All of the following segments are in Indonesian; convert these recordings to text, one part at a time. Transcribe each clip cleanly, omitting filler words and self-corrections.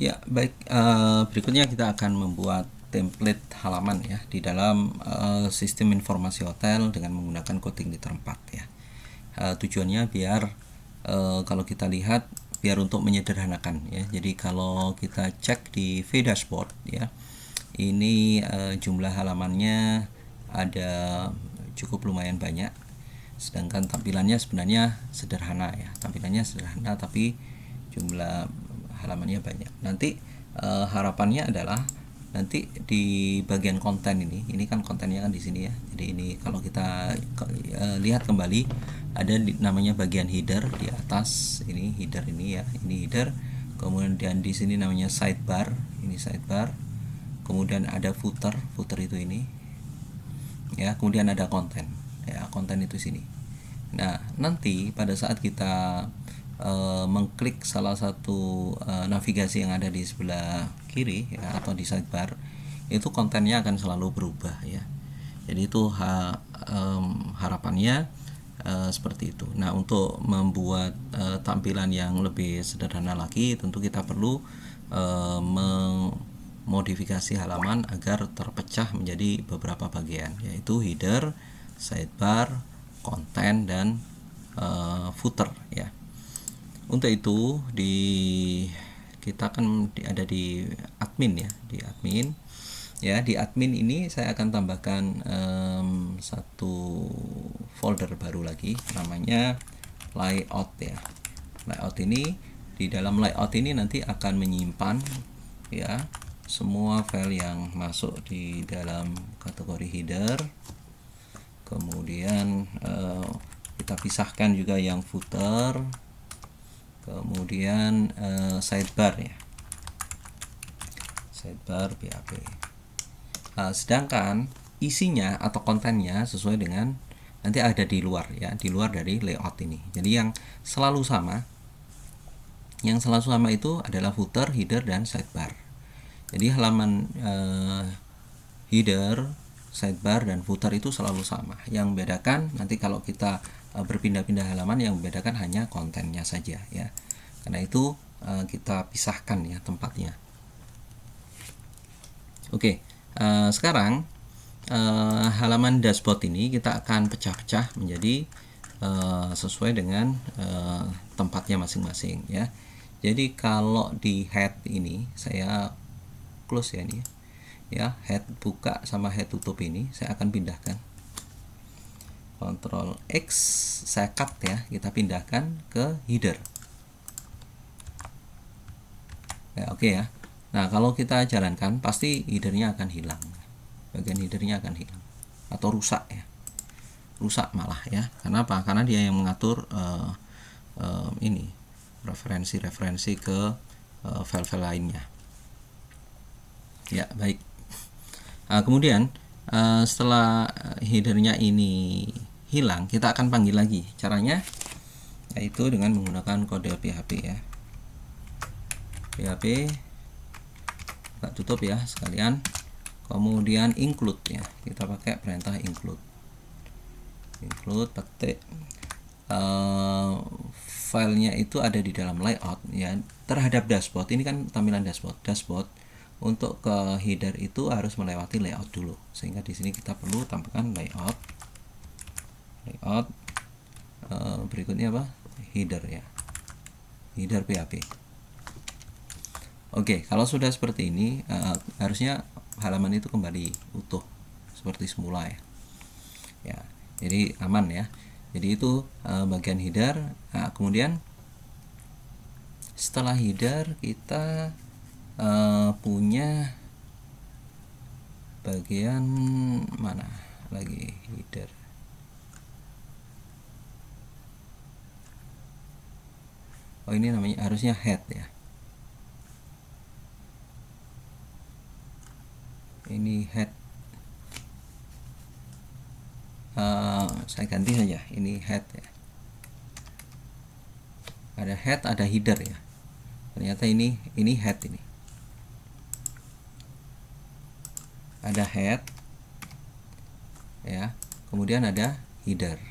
Ya, baik. Berikutnya kita akan membuat template halaman ya di dalam sistem informasi hotel dengan menggunakan coding liter 4 ya. Tujuannya biar kalau kita lihat biar untuk menyederhanakan ya. Jadi kalau kita cek di V dashboard ya, ini jumlah halamannya ada cukup lumayan banyak. Sedangkan tampilannya sebenarnya sederhana ya. Tampilannya sederhana tapi jumlah halamannya banyak. Nanti harapannya adalah nanti di bagian konten ini kan kontennya kan di sini ya. Jadi ini kalau kita lihat kembali ada namanya bagian header di atas ini header ini ya. Ini header. Kemudian di sini namanya sidebar, ini sidebar. Kemudian ada footer itu ini. Ya, kemudian ada konten. Ya, konten itu sini. Nah, nanti pada saat kita mengklik salah satu navigasi yang ada di sebelah kiri ya, atau di sidebar, itu kontennya akan selalu berubah ya. Jadi itu harapannya seperti itu. Nah, untuk membuat tampilan yang lebih sederhana lagi, tentu kita perlu modifikasi halaman agar terpecah menjadi beberapa bagian, yaitu header, sidebar, konten, dan footer ya. Untuk itu kita kan ada di admin ya, di admin ini saya akan tambahkan satu folder baru lagi namanya layout ya. Layout ini, di dalam layout ini nanti akan menyimpan ya semua file yang masuk di dalam kategori header. Kemudian kita pisahkan juga yang footer, kemudian sidebar ya, sidebar PHP. Sedangkan isinya atau kontennya sesuai dengan nanti ada di luar ya, di luar dari layout ini. Jadi yang selalu sama itu adalah footer, header, dan sidebar. Jadi halaman header, sidebar, dan footer itu selalu sama. Yang bedakan nanti kalau kita berpindah-pindah halaman, yang membedakan hanya kontennya saja ya. Karena itu kita pisahkan ya tempatnya. Oke, sekarang halaman dashboard ini kita akan pecah-pecah menjadi sesuai dengan tempatnya masing-masing ya. Jadi kalau di head ini saya close ya ini ya, head buka sama head tutup ini saya akan pindahkan. Ctrl X saya cut ya, kita pindahkan ke header. Ya, oke ya. Nah, kalau kita jalankan pasti headernya akan hilang. Bagian headernya akan hilang atau rusak ya. Rusak malah ya. Kenapa? Karena dia yang mengatur ini referensi ke file-file lainnya. Ya, baik. Kemudian setelah headernya ini hilang, kita akan panggil lagi. Caranya yaitu dengan menggunakan kode PHP ya. PHP kita tutup ya sekalian. Kemudian include ya. Kita pakai perintah include. Include petik filenya itu ada di dalam layout ya. Terhadap dashboard ini kan tampilan dashboard. Untuk ke header itu harus melewati layout dulu, sehingga di sini kita perlu tampilkan layout. Berikutnya apa? Header ya, header PHP. Oke, kalau sudah seperti ini harusnya halaman itu kembali utuh seperti semula ya. Ya, jadi aman ya. Jadi itu bagian header. Nah, kemudian setelah header kita punya bagian mana lagi header. Oh, ini namanya harusnya head ya. Ini head. Saya ganti saja. Ini head ya. Ada head, ada header ya. Ternyata ini head ini. Ada head ya, kemudian ada header.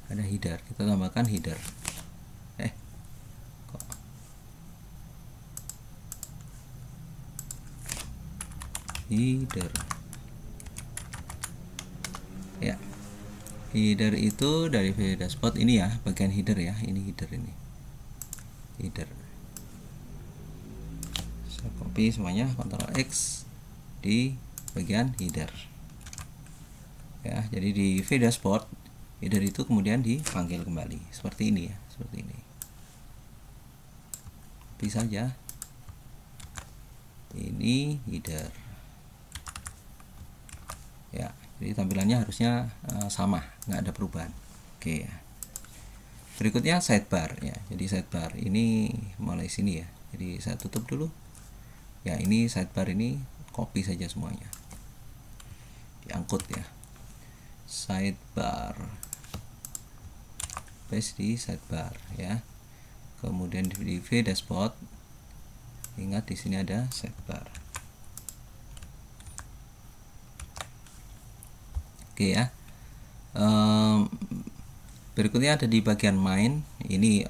Kita tambahkan header. header. Ya, header itu dari VW dashboard ini ya, bagian header ya, ini header ini. Header. Saya copy semuanya, Ctrl X di bagian header. Ya, jadi di VW dashboard header itu kemudian dipanggil kembali seperti ini ya, seperti ini. Bisa saja. Ini header. Ya, jadi tampilannya harusnya sama, nggak ada perubahan. Oke ya. Berikutnya sidebar ya. Jadi sidebar ini mulai sini ya. Jadi saya tutup dulu. Ya, ini sidebar ini copy saja semuanya. Diangkut ya. Sidebar. Paste di sidebar ya. Kemudian di VW dashboard, ingat di sini ada sidebar. Oke ya. Berikutnya ada di bagian main, ini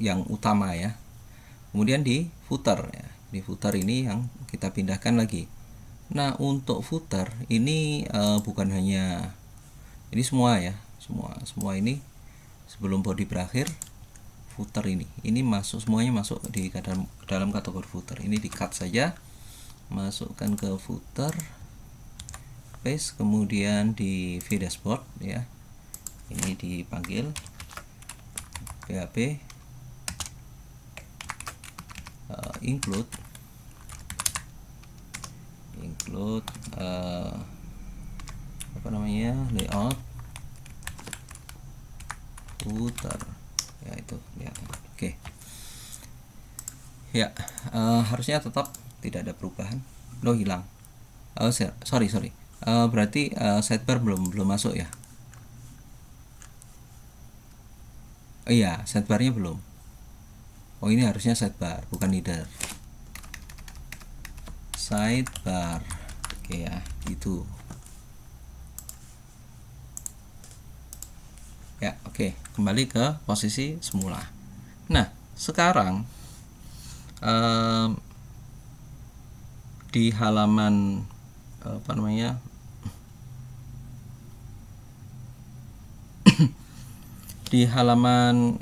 yang utama ya. Kemudian di footer ya. Di footer ini yang kita pindahkan lagi. Nah, untuk footer ini bukan hanya ini semua ya, semua ini sebelum body berakhir, footer ini masuk, semuanya masuk di dalam kategori footer. Ini di cut saja, masukkan ke footer, paste, kemudian di VW dashboard ya, ini dipanggil PHP include apa namanya, layout footer ya, itu lihat. Oke ya, harusnya tetap tidak ada perubahan. Hilang. Sorry berarti sidebar belum masuk ya. Iya, sidebarnya belum. Ini harusnya sidebar, bukan header. Sidebar. Oke ya, itu. Ya, oke. Kembali ke posisi semula. Nah, sekarang di halaman apa namanya? Di halaman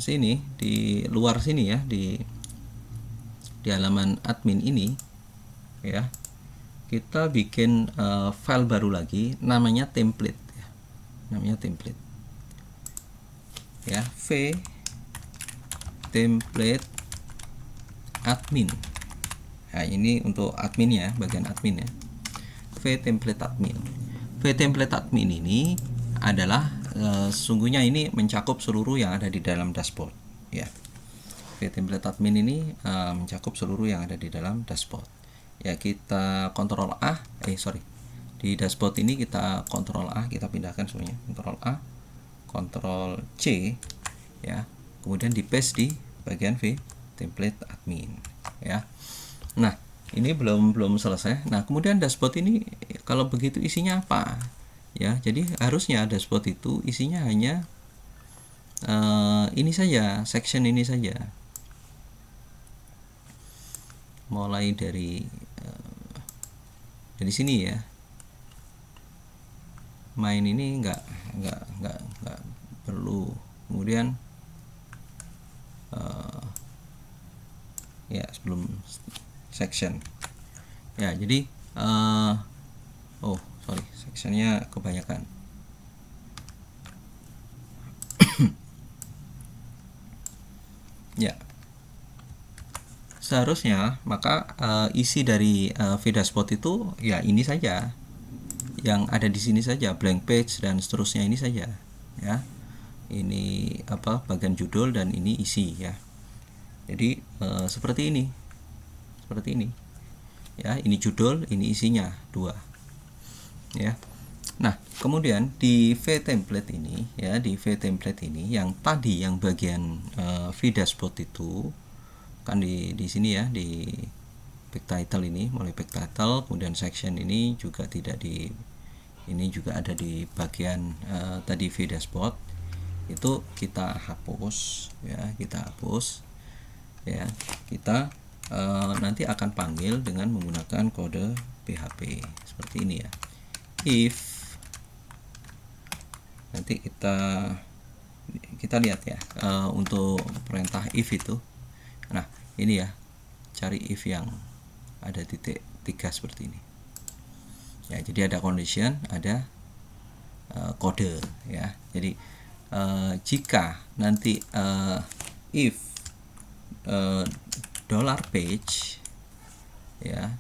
sini, di luar sini ya, di halaman admin ini ya, kita bikin file baru lagi, namanya template ya. Namanya template ya, v template admin. Nah, ini untuk admin ya, bagian admin ya, v template admin. V template admin ini adalah sesungguhnya ini mencakup seluruh yang ada di dalam dashboard ya. V template admin ini mencakup seluruh yang ada di dalam dashboard ya. Kita Ctrl A, di dashboard ini kita Ctrl A, kita pindahkan semuanya, Ctrl A, Ctrl C ya, kemudian di paste di bagian V template admin ya. Nah, ini belum selesai. Nah, kemudian dashboard ini kalau begitu isinya apa ya? Jadi harusnya dashboard itu isinya hanya ini saja, section ini saja, mulai dari sini ya. Main ini nggak perlu. Kemudian ya, sebelum section ya, jadi sectionnya kebanyakan. Ya, seharusnya maka isi dari VW dashboard itu ya ini saja, yang ada di sini saja, blank page dan seterusnya ini saja ya. Ini bagian judul dan ini isi ya. Jadi seperti ini ya, ini judul, ini isinya 2 ya. Nah, kemudian di V template ini ya, di V template ini yang tadi yang bagian V dashboard itu kan di sini ya, di back title ini, mulai back title, kemudian section ini juga tidak di, ini juga ada di bagian tadi V dashboard itu kita hapus ya, kita nanti akan panggil dengan menggunakan kode PHP seperti ini ya. If, nanti kita lihat ya, untuk perintah if itu, nah ini ya, cari if yang ada titik 3 seperti ini ya. Jadi ada condition, ada kode ya. Jadi jika nanti if $page ya,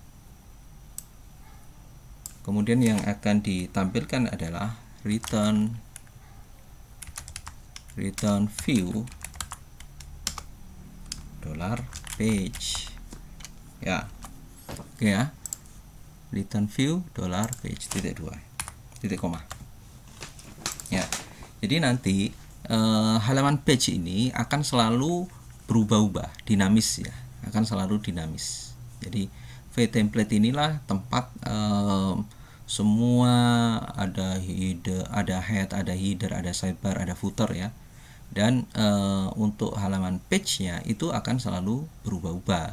kemudian yang akan ditampilkan adalah return view $page ya. Oke ya, return view $page titik 2 titik koma ya. Jadi nanti halaman page ini akan selalu berubah-ubah, dinamis ya, akan selalu dinamis. Jadi vtemplate inilah tempat semua ada head, ada header, ada sidebar, ada footer ya. Dan untuk halaman page-nya itu akan selalu berubah-ubah.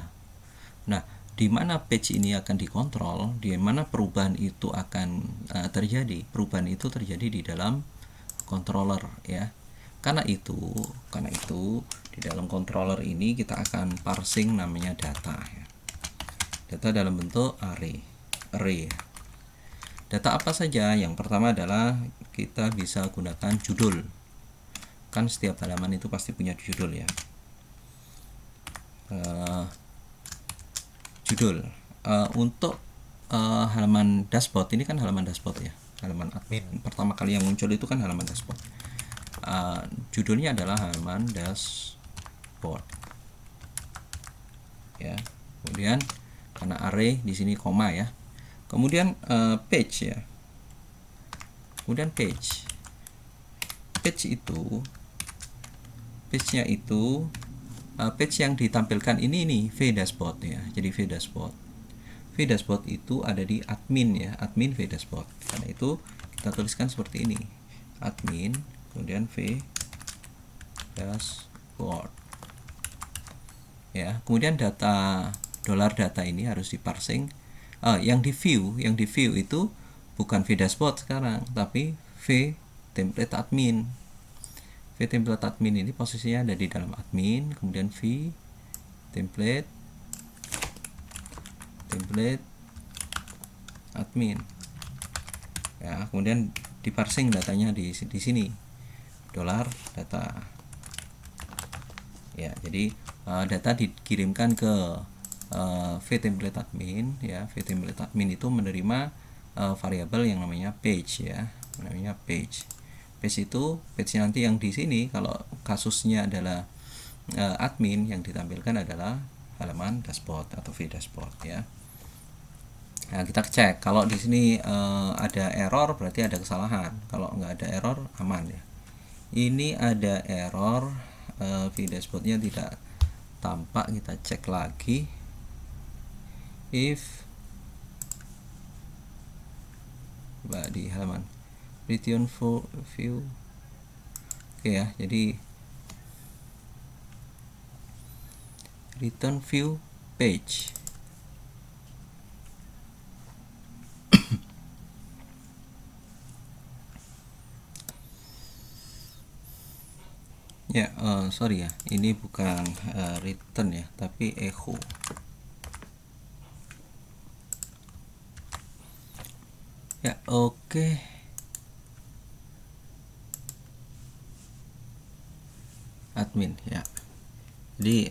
Nah, di mana page ini akan dikontrol, di mana perubahan itu akan terjadi. Perubahan itu terjadi di dalam controller ya. Karena itu di dalam controller ini kita akan parsing namanya data ya. Data dalam bentuk array. Data apa saja? Yang pertama adalah kita bisa gunakan judul. Kan setiap halaman itu pasti punya judul ya. Judul untuk halaman dashboard ini kan halaman dashboard ya. Halaman admin pertama kali yang muncul itu kan halaman dashboard. Judulnya adalah halaman dashboard ya. Kemudian karena array di sini koma ya. Kemudian page ya. Kemudian page page yang ditampilkan ini V dashboard ya. Jadi V dashboard itu ada di admin ya, admin V dashboard. Karena itu kita tuliskan seperti ini, admin kemudian V dashboard ya. Kemudian data $data ini harus diparsing. Yang di view itu bukan V dashboard sekarang, tapi V template admin. V template admin ini posisinya ada di dalam admin, kemudian V template admin ya. Kemudian diparsing datanya di sini $data ya. Jadi data dikirimkan ke vtemplate admin ya. Vtemplate admin itu menerima variabel yang namanya page ya, namanya page itu page nanti yang di sini kalau kasusnya adalah admin, yang ditampilkan adalah halaman dashboard atau V dashboard ya. Nah, kita cek kalau di sini ada error berarti ada kesalahan. Kalau nggak ada error aman ya. Ini ada error, V dashboardnya tidak tampak. Kita cek lagi. If di halaman return view, oke ya. Jadi return view page ya. Sorry ya, ini bukan return ya, tapi echo ya. Oke. Admin ya. Jadi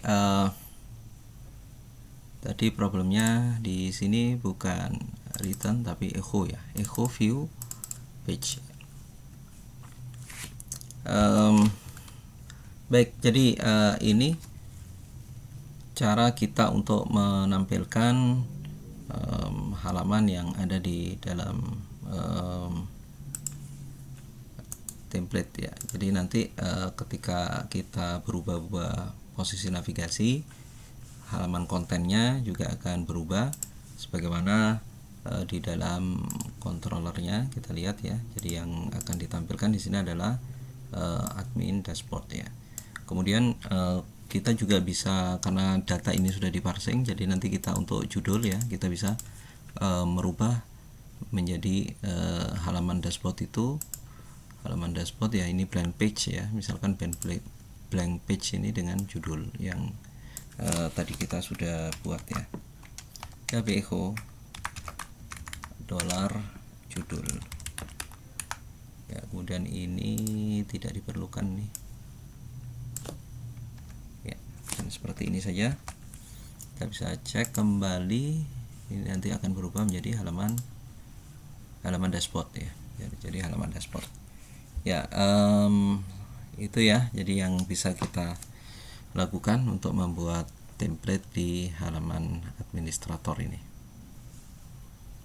tadi problemnya di sini bukan return tapi echo ya, echo view page. Baik, jadi ini cara kita untuk menampilkan halaman yang ada di dalam template ya. Jadi nanti ketika kita berubah-ubah posisi navigasi, halaman kontennya juga akan berubah sebagaimana di dalam controllernya kita lihat ya. Jadi yang akan ditampilkan di sini adalah admin dashboard ya. Kemudian kita juga bisa, karena data ini sudah diparsing, jadi nanti kita untuk judul ya kita bisa merubah menjadi halaman dashboard itu. Halaman dashboard ya ini blank page ya, misalkan blank page ini dengan judul yang tadi kita sudah buat ya. Echo dolar judul ya, kemudian ini tidak diperlukan nih ya, dan seperti ini saja. Kita bisa cek kembali, ini nanti akan berubah menjadi halaman dashboard ya, jadi halaman dashboard ya. Itu ya, jadi yang bisa kita lakukan untuk membuat template di halaman administrator ini.